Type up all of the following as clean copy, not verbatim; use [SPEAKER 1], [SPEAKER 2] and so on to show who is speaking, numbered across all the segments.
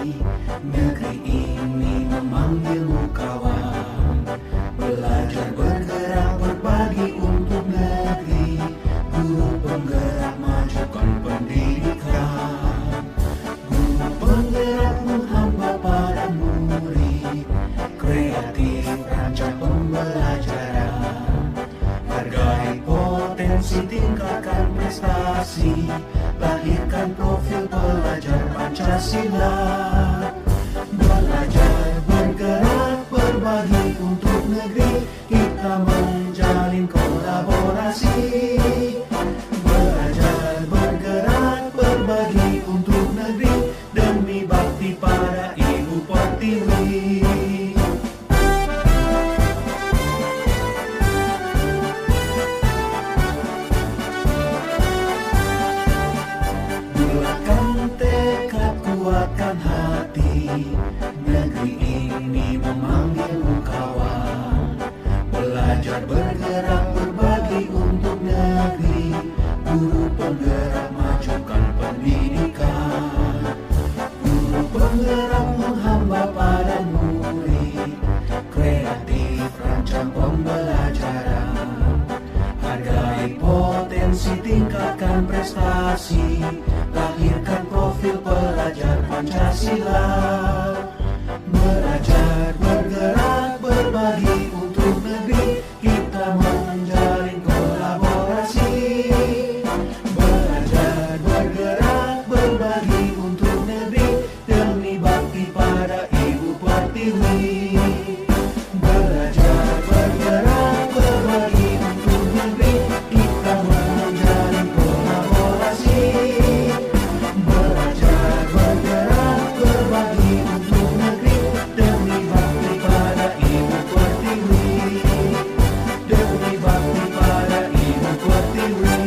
[SPEAKER 1] Negeri ini memanggilmu kawan. Belajar bergerak berbagi untuk negeri. Guru penggerak majukan pendidikan. Guru penggerak menghamba pada murid. Kreatif rancang pembelajaran. Hargai potensi, tingkatkan prestasi. Lahirkan profil pelajar Pancasila. Belajar bergerak berbagi untuk negeri. Kita menjalin kolaborasi. Belajar bergerak berbagi untuk negeri. Demi bakti pada Ibu Pertiwi. Kuatkan hati, negeri ini memanggilmu kawan. Belajar bergerak berbagi untuk negeri. Guru penggerak majukan pendidikan. Guru penggerak menghamba pada murid. Kreatif rancang pembelajaran. Hargai potensi, tingkatkan prestasi. Lahirkan profil pelajar Pancasila. Belajar bergerak berbagi untuk negeri. Kita menjalin kolaborasi. Belajar bergerak berbagi untuk negeri. Demi bakti pada Ibu Pertiwi. Belajar bergerak berbagi untuk negeri. Kita menjalin kolaborasi. Belajar bergerak berbagi untuk negeri. Demi bakti pada Ibu Pertiwi. Demi bakti pada Ibu Pertiwi.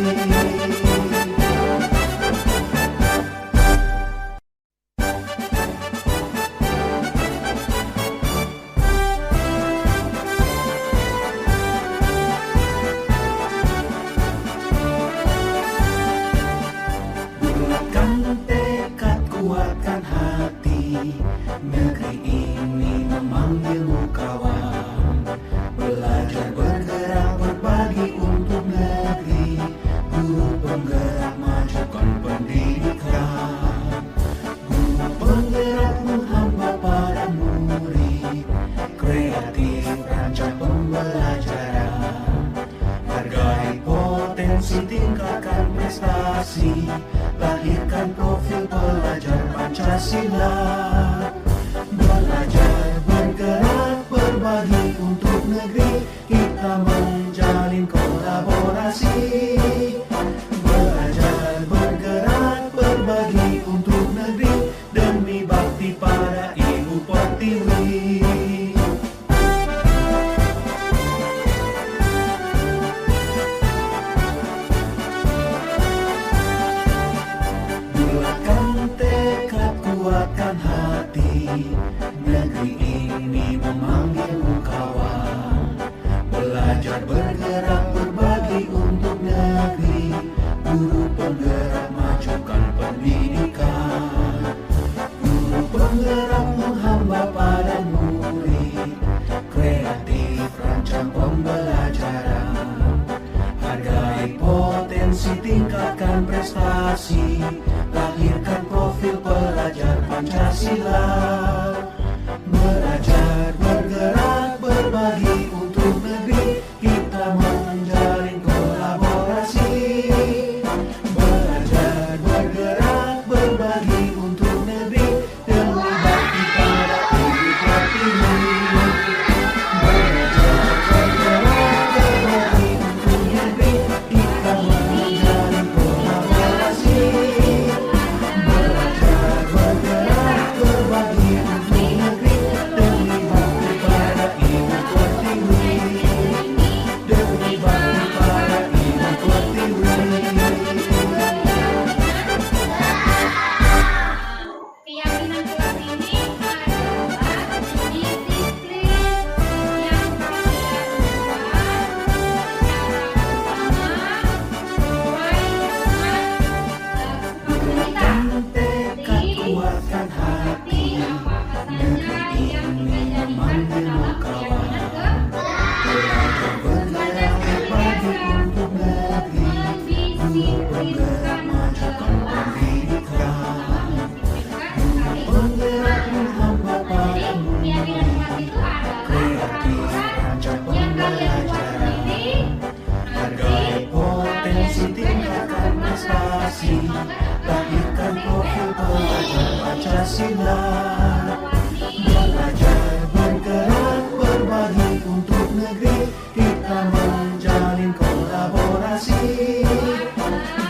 [SPEAKER 1] Bulatkan tekad, kuatkan hati. Negeri ini memanggilmu kawan. Belajar bergerak berbagi untuk negeri. Guru penggerak majukan pendidikan. Guru penggerak menghamba pada murid. Kreatif rancang pembelajaran. Hargai potensi, tingkatkan prestasi. Lahirkan profil pelajar Pancasila. Belajar bergerak berbagi untuk negeri. Kita menjalin kolaborasi. Belajar bergerak berbagi untuk negeri. Demi bakti pada Ibu Pertiwi. Bulatkan tekad, kuatkan hati. Negeri ini memanggilmu kawan. Belajar bergerak berbagi untuk negeri. Guru penggerak majukan pendidikan. Guru penggerak menghamba pada murid. Kreatif rancang pembelajaran. Hargai potensi, tingkatkan prestasi. Lahirkan profil pelajar Pancasila. Belajar bergerak berbagi untuk negeri. Kita menjalin kolaborasi. Belajar bergerak berbagi untuk negeri. Demi bakti pada Ibu Pertiwi. Belajar bergerak berbagi untuk negeri. Kita menjalin kolaborasi. Belajar bergerak berbagi Pancasila. Belajar bergerak berbagi untuk negeri, kita menjalin kolaborasi.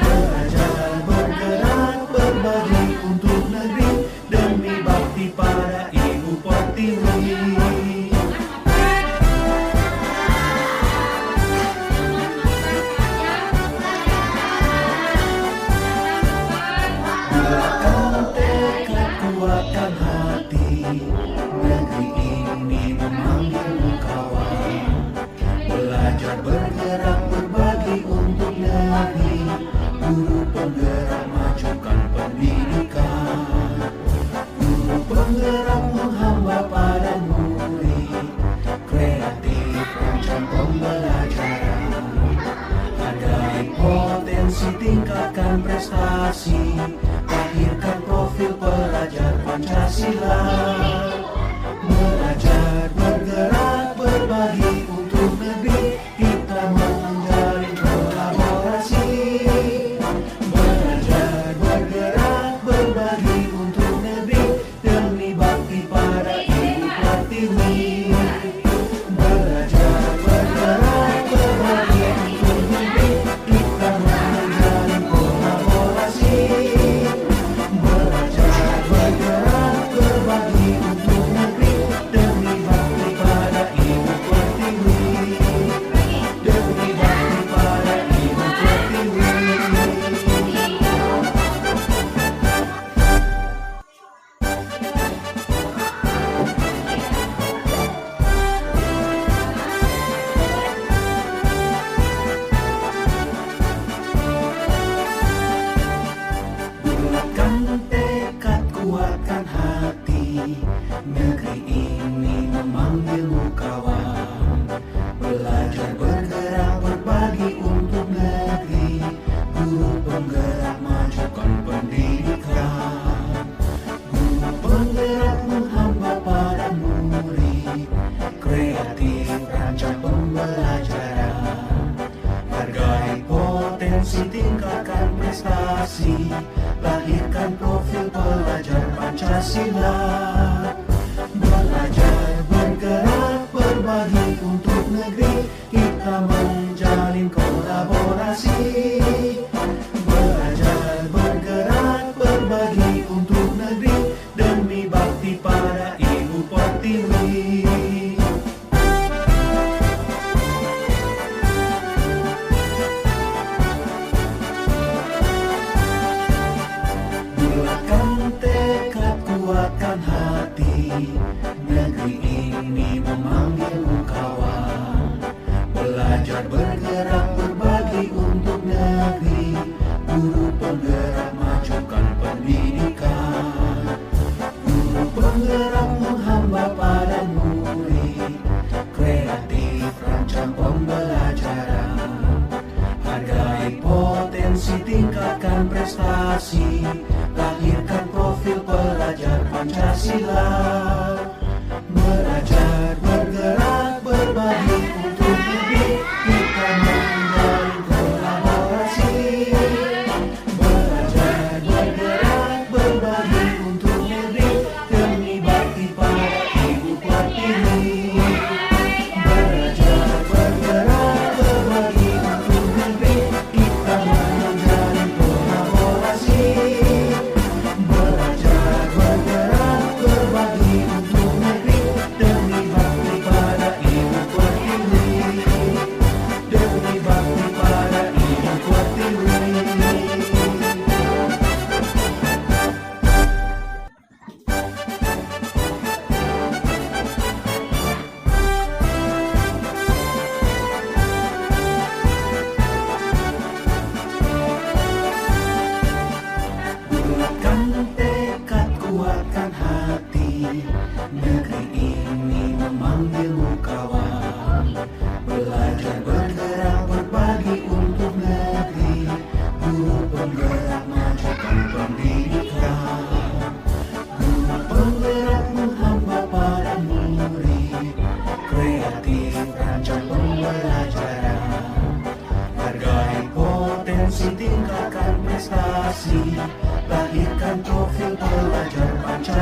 [SPEAKER 1] Belajar bergerak berbagi untuk negeri, demi bakti pada Ibu Pertiwi. Kuatkan hati, negeri ini memanggilmu kawan. Belajar bergerak berbagi untuk negeri, guru penggerak majukan pendidikan. Guru penggerak menghamba pada murid, kreatif rancang pembelajaran. Hargai potensi, tingkatkan prestasi, lahirkan profil pelajar Pancasila. Belajar bergerak berbagi untuk negeri, kita menjalin kolaborasi. Belajar bergerak berbagi untuk negeri, demi bakti pada Ibu Pertiwi. Belajar bergerak berbagi untuk negeri, kita menjalin kolaborasi. Belajar bergerak berbagi untuk negeri, demi bakti pada Ibu Pertiwi. Demi bakti pada Ibu Pertiwi. Bulatkan tekad, kuatkan hati, negeri ini memanggilmu kawan. Belajar bergerak berbagi untuk negeri, guru penggerak majukan pendidikan. Guru penggerak menghamba pada murid, kreatif rancang pembelajaran. Hargai potensi, tingkatkan prestasi, lahirkan profil pelajar Pancasila. Belajar bergerak berbagi untuk negeri, kita menjalin kolaborasi. Belajar bergerak berbagi untuk negeri, demi bakti pada Ibu Pertiwi. Bulatkan tekad, kuatkan hati, negeri ini memanggilmu kawan. Belajar bergerak berbagi untuk negeri, guru penggerak majukan pendidikan. Guru penggerak menghamba pada murid, kreatif rancang pembelajaran. Hargai potensi, tingkatkan prestasi, lahirkan profil pelajar Pancasila. Belajar bergerak berbagi untuk negeri, kita menjalin kolaborasi. Belajar bergerak berbagi untuk negeri, demi bakti pada Ibu Pertiwi. Belajar bergerak berbagi untuk negeri, kita menjalin kolaborasi. Belajar bergerak berbagi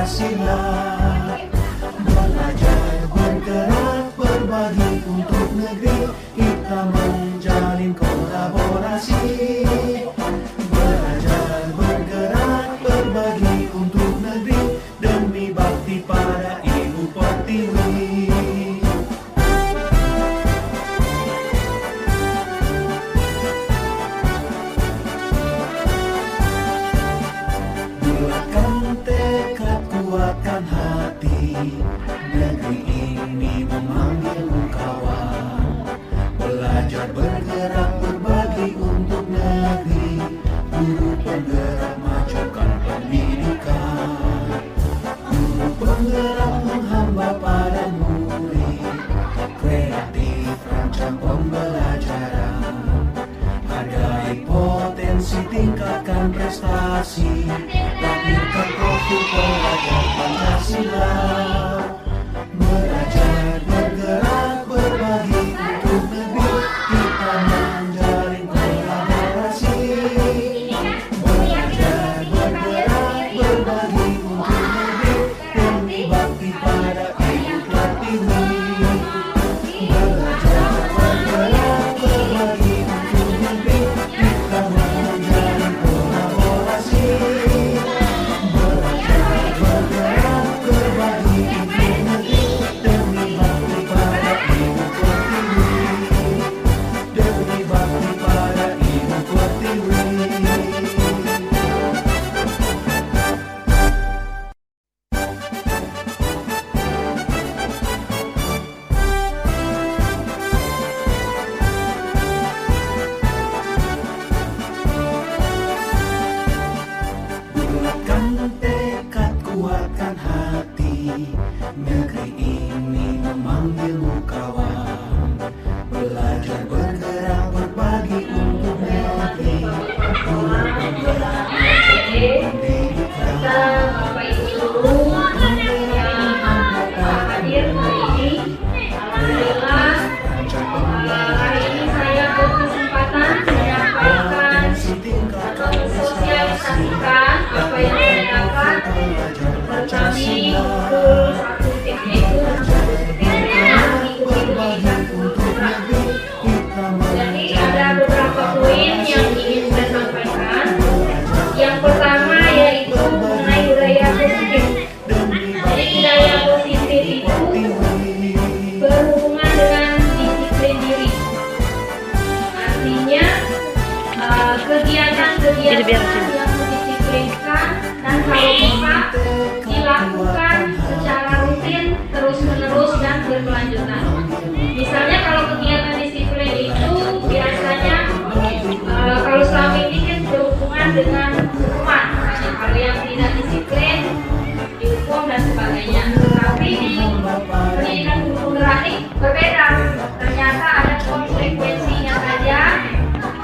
[SPEAKER 1] Pancasila. Belajar, bergerak, berbagi untuk negeri, kita menjalin kolaborasi. Belajar, bergerak, berbagi untuk negeri, demi bakti pada Ibu Pertiwi. Bulatkan tekad, kuatkan hati, negeri ini memanggilmu kawan. Belajar, bergerak, berbagi untuk negeri, guru penggerak majukan pendidikan. Guru penggerak menghamba pada murid, kreatif rancang pembelajaran. Hargai potensi, tingkatkan prestasi, lahirkan profil pelajar Pancasila. Belajar, bergerak, berbagi untuk negeri, kita menjalin kolaborasi. Belajar, bergerak, berbagi untuk negeri, demi bakti pada Ibu Pertiwi. Belajar, bergerak, berbagi untuk negeri, kita menjalin kolaborasi. Belajar, bergerak, berbagi untuk negeri, demi bakti pada Ibu Pertiwi. Demi bakti pada Ibu Pertiwi. Bulatkan tekad, kuatkan hati, negeri ini memanggilmu kawan. Belajar, bergerak, berbagi untuk negeri, guru penggerak pendidikan.
[SPEAKER 2] Bapak Ibu yang hadir hari ini, alhamdulillah hari ini saya berkesempatan menyampaikan atau mensosialisasikan apa yang saya dapat tentang ke satu titik itu Jadi ada beberapa poin yang ingin saya sampaikan. Yang pertama yaitu mengenai budaya positif. Jadi budaya positif itu berhubungan dengan disiplin diri. Artinya kegiatan-kegiatan yang mendisiplinkan dan kalau bisa dilakukan secara rutin, terus-menerus dan berkelanjutan. Misalnya kalau kegiatan disiplin itu biasanya kalau selama ini kan berhubungan dengan hukuman. Kalau yang tidak disiplin dihukum dan sebagainya. Tapi di pendidikan guru penggerak ini berbeda. Ternyata ada konsekuensinya saja.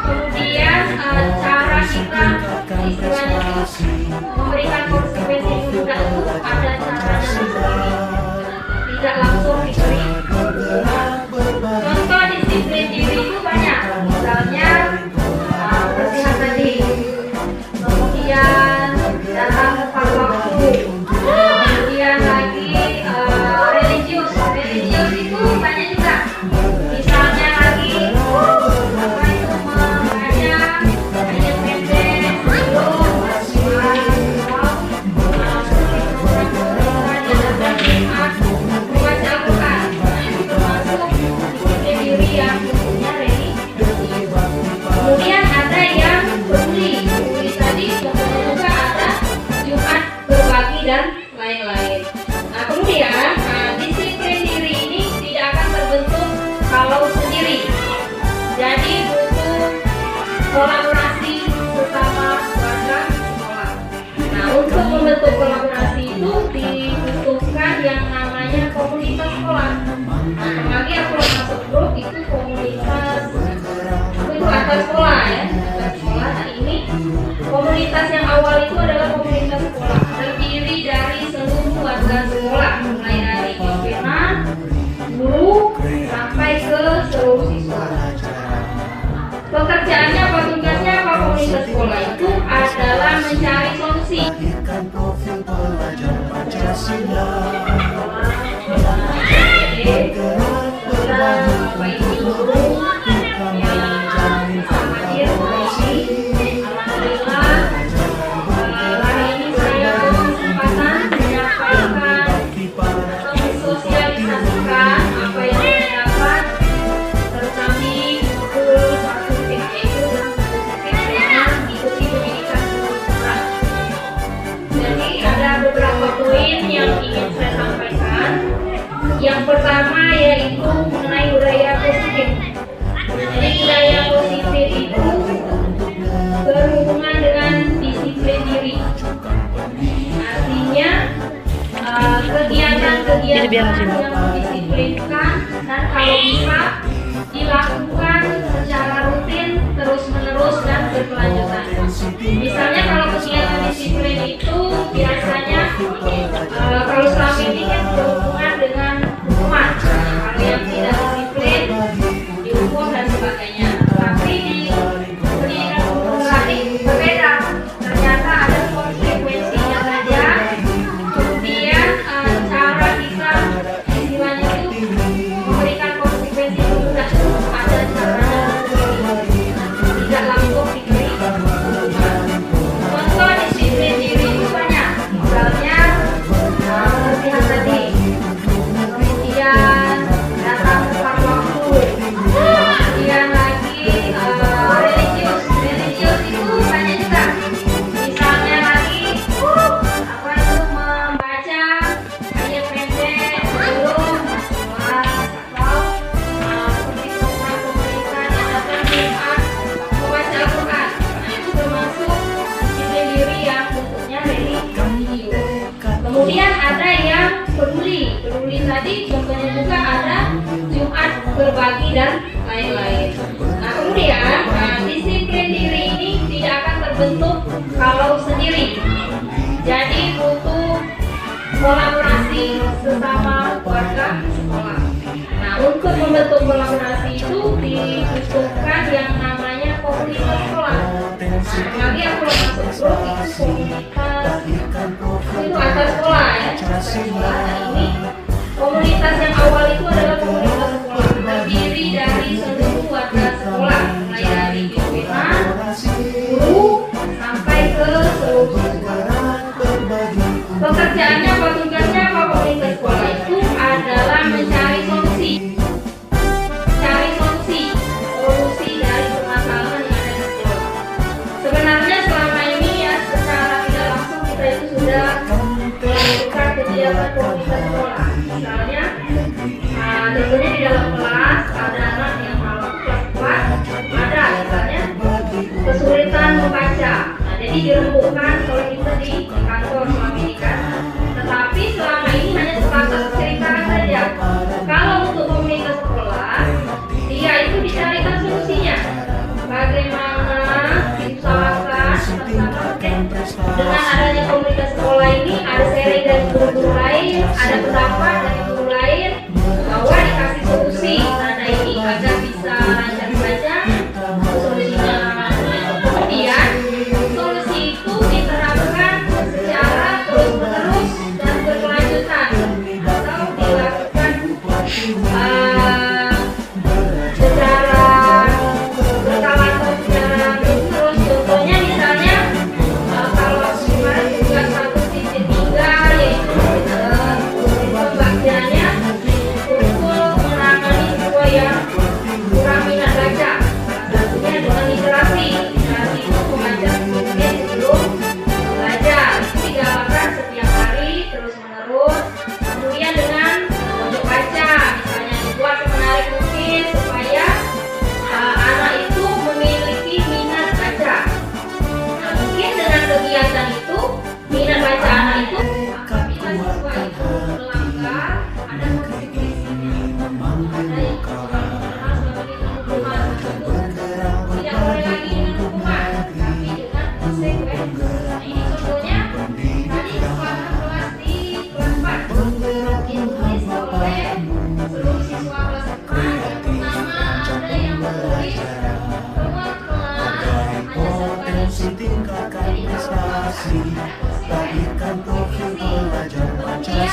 [SPEAKER 2] Kemudian cara kita istilahnya memberikan konsekuensi juga itu ada caranya sendiri. Tidak langsung diberi. Contoh disiplin diri itu banyak. Misalnya bersihan tadi. Kemudian dalam tepat waktu. Kemudian lagi religius itu banyak juga. Misalnya lagi apa itu mengajar ayat pendek, belum membaca Al-Quran. Itu termasuk disiplin diri yang punya religius. Kemudian ada yang peduli tadi, kemudian juga ada Jumat berbagi dan lain-lain. Nah kemudian disiplin diri ini tidak akan terbentuk kalau sendiri. Jadi butuh kolaborasi sesama warga sekolah. Nah untuk membentuk kolaborasi itu dibutuhkan yang namanya komunitas sekolah. Nah apalagi aku masuk grup itu komunitas itu antar sekolah ya, antar sekolah. Nah ini komunitas yang awal itu adalah komunitas sekolah, terdiri dari seluruh warga sekolah, mulai dari pimpinan, guru, sampai ke seluruh siswa. Pekerjaannya apa tugasnya
[SPEAKER 1] Pancasila.
[SPEAKER 2] Jadi, Bapak Ibu guru yang hadir hari ini, alhamdulillah hari ini saya berkesempatan menyampaikan atau mensosialisasikan apa yang saya dapat terkami pukul 1 PM itu dengan mengikuti pendidikan kultural. Jadi ada beberapa poin yang ingin saya sampaikan. Yang pertama yaitu mengenai budaya positif. Jadi budaya positif itu berhubungan dengan disiplin diri. Artinya kegiatan-kegiatan yang mendisiplinkan dan kalau bisa dilakukan secara rutin, terus-menerus dan berkelanjutan. Misalnya kalau kegiatan disiplin itu biasanya kalau selama ini kan berhubungan dengan hukuman, kalau yang tidak disiplin dihukum dan sebagainya. Tapi di pendidikan kultural ini berbeda. Ternyata ada konsekuensinya saja. Kemudian cara kita istilahnya itu memberikan konsekuensi itu juga ada caranya, tidak langsung diberikan. Contoh disiplin diri itu banyak. Misalnya latihan tadi, kemudian datang tepat waktu, kemudian lagi religius itu banyak juga. Misalnya lagi apa itu membaca ayat pendek sebelum masuk kelas atau seperti program pemerintah adakan Jumat membaca Al-Quran. Nah, itu termasuk disiplin diri yang bentuknya religius. Kemudian ada yang peduli tadi contohnya juga ada Jumat berbagi dan lain-lain. Nah kemudian disiplin diri ini tidak akan terbentuk kalau sendiri. Jadi butuh kolaborasi sesama warga sekolah. Nah untuk membentuk kolaborasi itu dibutuhkan yang namanya komunitas sekolah. Nah apalagi yang belum masuk grup itu komunitas itu antar sekolah ya. Sekolah. Nah ini komunitas yang awal itu adalah komunitas sekolah, terdiri dari seluruh warga sekolah, mulai dari pimpinan, guru, sampai ke seluruh siswa. Pekerjaannya apa tugasnya apa komunitas sekolah itu adalah mencari solusi dari permasalahan yang ada di sekolah. Sebenarnya selama ini ya secara tidak langsung kita itu sudah melakukan kegiatan komunitas sekolah. Misalnya, tentunya di dalam kelas ada anak yang kalau kelas ada misalnya kesulitan membaca. Nah, jadi dirembukkan kalau kita di kantor selama ini kan. Tetapi selama ini hanya sebatas ceritakan saja. Kalau untuk komunitas sekolah, dia itu dicarikan solusinya. Bagaimana diusahakan dengan adanya komunitas sekolah ini ada sharing dari guru-guru lain, ada pendapat dari guru lain bahwa dikasih solusi karena ini agar bisa lancar saja solusinya. Kemudian solusi itu diterapkan secara terus-menerus dan berkelanjutan atau dilakukan secara berkala atau secara terus. Contohnya misalnya kalau kemarin juga 1.3 yaitu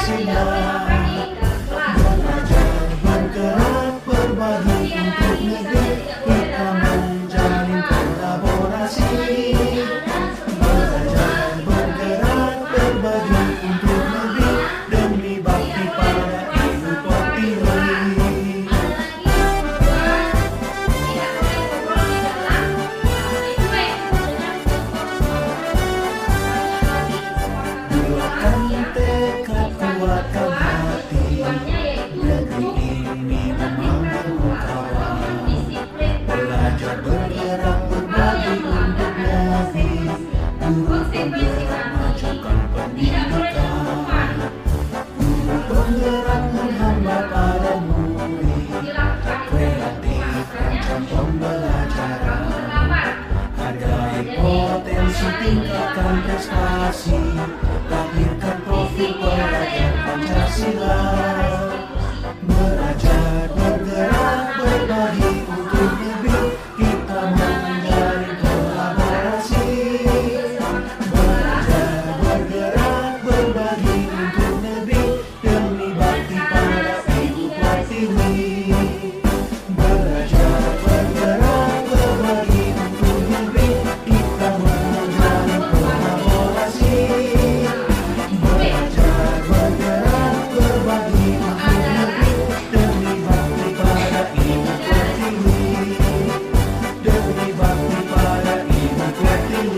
[SPEAKER 1] Pancasila.
[SPEAKER 2] apa nih dalam kelas?
[SPEAKER 1] Belajar, bergerak, berbagi untuk negeri, kita menjalin kolaborasi. Belajar, bergerak, berbagi untuk negeri, demi bakti pada ibu pertiwi. Buatkan tekad, kuatkan hati, negeri ini memang berkawan. Belajar, bergerak, berbagi untuk negeri, guru penggerak majukan pendidikan. Guru penggerak menghamba para murid, kreatif rancang pembelajaran. Hargai potensi, tingkatkan prestasi, lahirkan profil pelajar Pancasila. Belajar, bergerak, berbagi untuk negeri, kita menjalin kolaborasi. Belajar, bergerak, berbagi untuk negeri, demi bakti pada ibu pertiwi. Belajar, bergerak, berbagi untuk negeri, kita menjalin kolaborasi. Belajar, bergerak, berbagi untuk negeri, demi bakti pada ibu pertiwi. Demi bakti pada ibu pertiwi.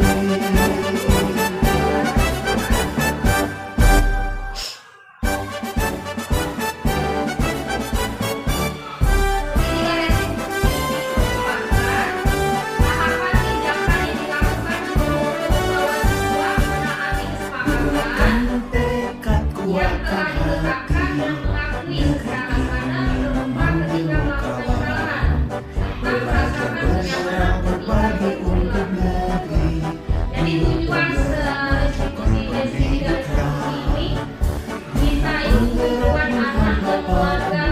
[SPEAKER 1] Buatkan tekad, kuatkan hati, negeri ini memang berkawan. Belajar, bergerak, berbagi untuk negeri,
[SPEAKER 2] Jadi tujuan diskusi pendidikan ini kita itu membuat anak dan keluarga,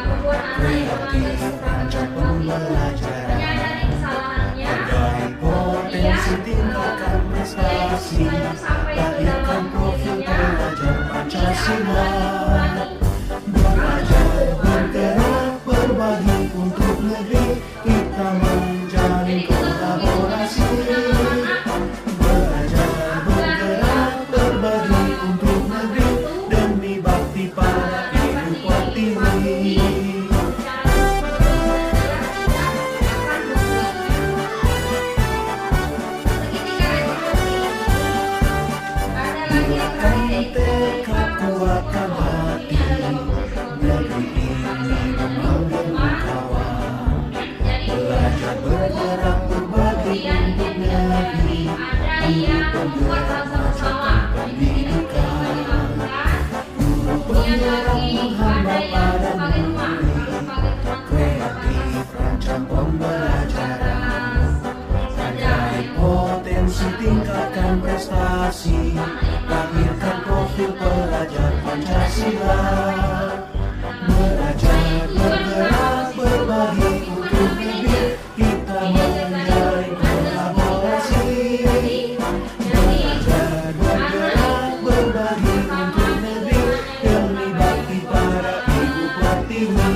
[SPEAKER 2] membuat anak yang mengambil
[SPEAKER 1] rancang pembelajaran.
[SPEAKER 2] menyadari kesalahannya,
[SPEAKER 1] Hargai potensi, tingkatkan prestasi, lahirkan profil pelajar Pancasila. Belajar, bergerak, berbagi untuk negeri, kita menjalin kolaborasi. Belajar, bergerak, berbagi untuk negeri, demi bakti pada ibu pertiwi. Buatkan tekad, kuatkan hati, negeri ini memang berkawan. Belajar, bergerak, berbagi untuk negeri, guru penggerak majukan pendidikan. Guru penggerak menghamba para murid, kreatif rancang pembelajaran. Hargai potensi, tingkatkan prestasi, lahirkan profil pelajar Pancasila. Belajar, bergerak, berbagi untuk negeri, kita menjalin kolaborasi. Belajar, bergerak, berbagi untuk negeri, demi bakti pada ibu pertiwi.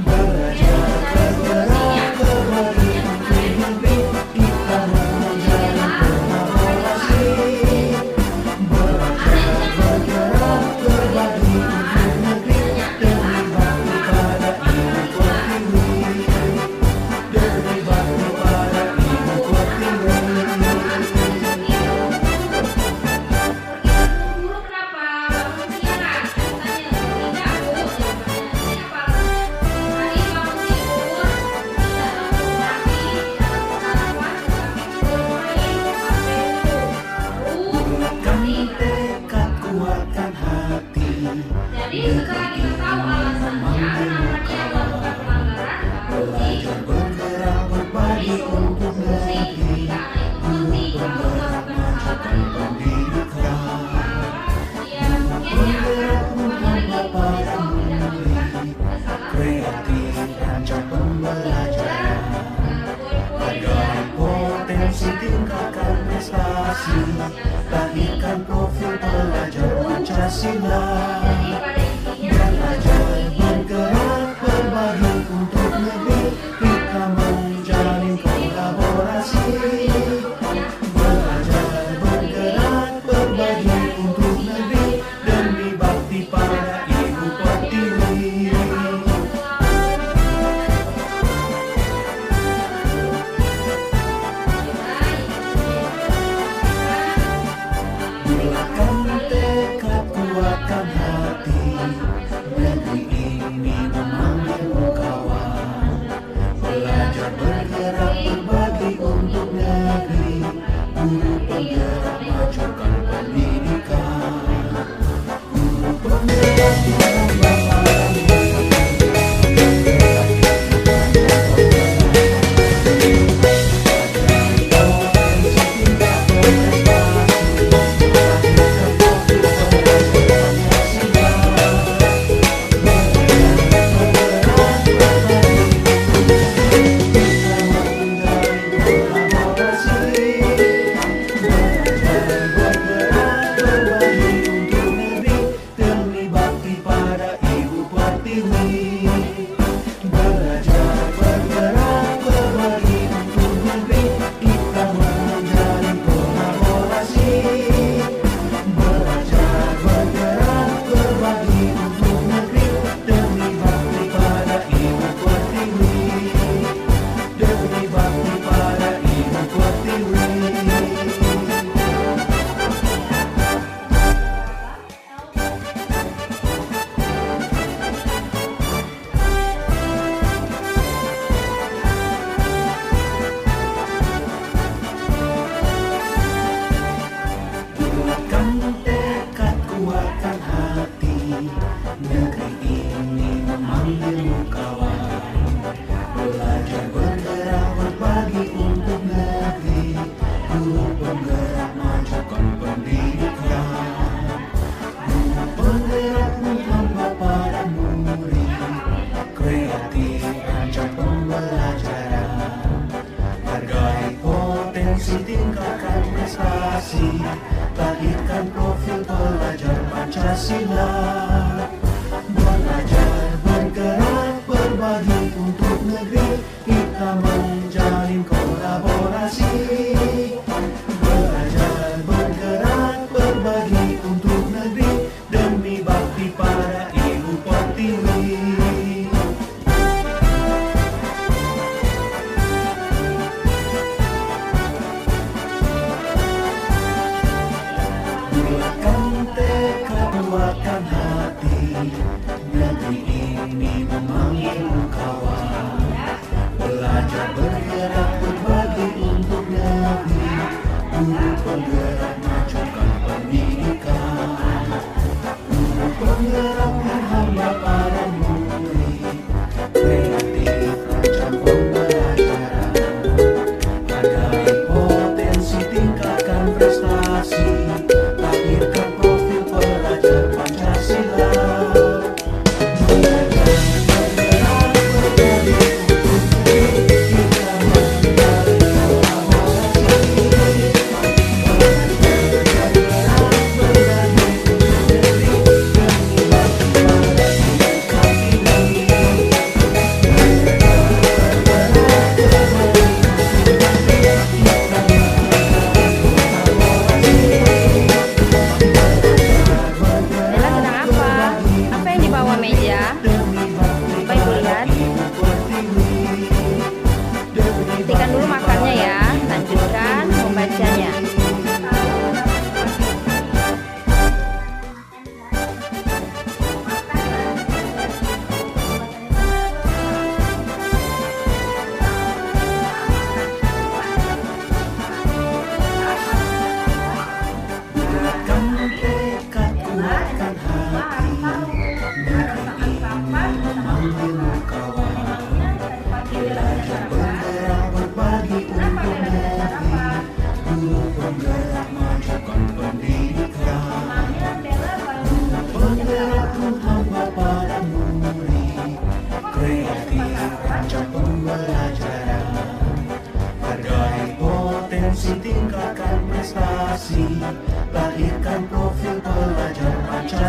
[SPEAKER 1] Belajar, bergerak, berbagi untuk negeri, kita menjalin kolaborasi. Belajar, bergerak, berbagi untuk negeri, demi bakti pada ibu pertiwi. Demi bakti pada ibu pertiwi.
[SPEAKER 2] Guru kenapa bangun siang? Tanya tidak bu, jawabannya siapa? Tadi bangun tidur, tidak bangun pagi, tidak sarapan, tetapi bermain HP dulu.
[SPEAKER 1] Buatkan tekad, kuatkan hati,
[SPEAKER 2] Jadi setelah kita tahu alasannya kenapa dia melakukan pelanggaran, baru
[SPEAKER 1] belajar, bergerak, berbagi untuk negeri, guru penggerak majukan pendidikan.
[SPEAKER 2] dia mungkin ya
[SPEAKER 1] Penggerak
[SPEAKER 2] akan
[SPEAKER 1] menghamba para
[SPEAKER 2] tidak melakukan
[SPEAKER 1] murid,
[SPEAKER 2] kesalahan.
[SPEAKER 1] kreatif rancang pembelajaran. Hargai potensi, tingkatkan prestasi, lahirkan profil pelajar Pancasila. Pancasila.
[SPEAKER 2] Jadi pada intinya
[SPEAKER 1] Belajar bergerak berbagi untuk negeri, kita menjalin kolaborasi. Belajar bergerak berbagi untuk negeri, demi bakti pada Ibu Pertiwi. Bulatkan tekad, kuatkan hati, negeri ini memanggilmu kawan. Belajar bergerak berbagi untuk negeri, guru penggerak majukan pendidikan. Guru penggerak menambah negeri ini memanggilmu kawan. Belajar bergerak berbagi untuk negeri, guru penggerak majukan pendidikan. Guru penggerak menambah pada murid, kreatif rancang pembelajaran. Hargai potensi, tingkatkan prestasi, lahirkan profil pelajar Pancasila. Belajar bergerak berbagi untuk negeri, kita menjalin kolaborasi. Belajar bergerak berbagi untuk negeri, demi bakti pada Ibu Pertiwi. Bulatkan tekad, kuatkan hati,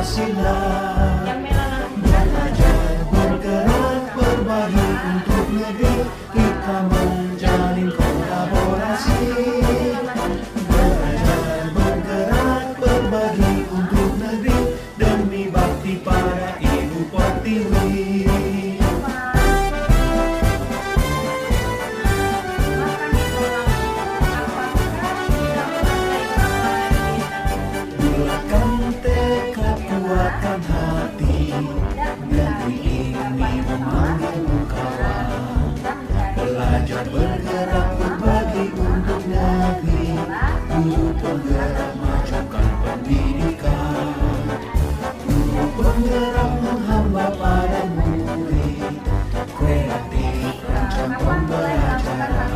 [SPEAKER 1] Pancasila.
[SPEAKER 2] Yang merah
[SPEAKER 1] Belajar bergerak berbagi untuk negeri, kita menjalin kolaborasi. Belajar bergerak berbagi untuk negeri, demi bakti pada Ibu Pertiwi. Bulatkan tekad, kuatkan hati, negeri ini memanggilmu kawan. Belajar bergerak berbagi untuk negeri, guru penggerak majukan pendidikan. Guru penggerak menghamba pada murid, kreatif rancang pembelajaran.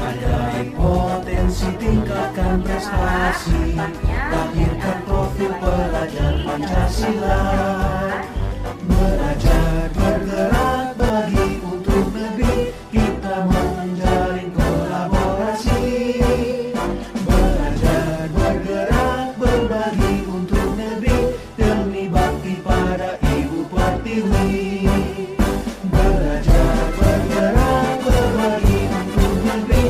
[SPEAKER 1] Adai potensi, tingkatkan prestasi, lahirkan profil pelajar Pancasila. Belajar bergerak bagi untuk negeri, kita menjalin kolaborasi. Belajar bergerak berbagi untuk negeri, demi bakti pada Ibu Pertiwi. Belajar bergerak berbagi untuk negeri,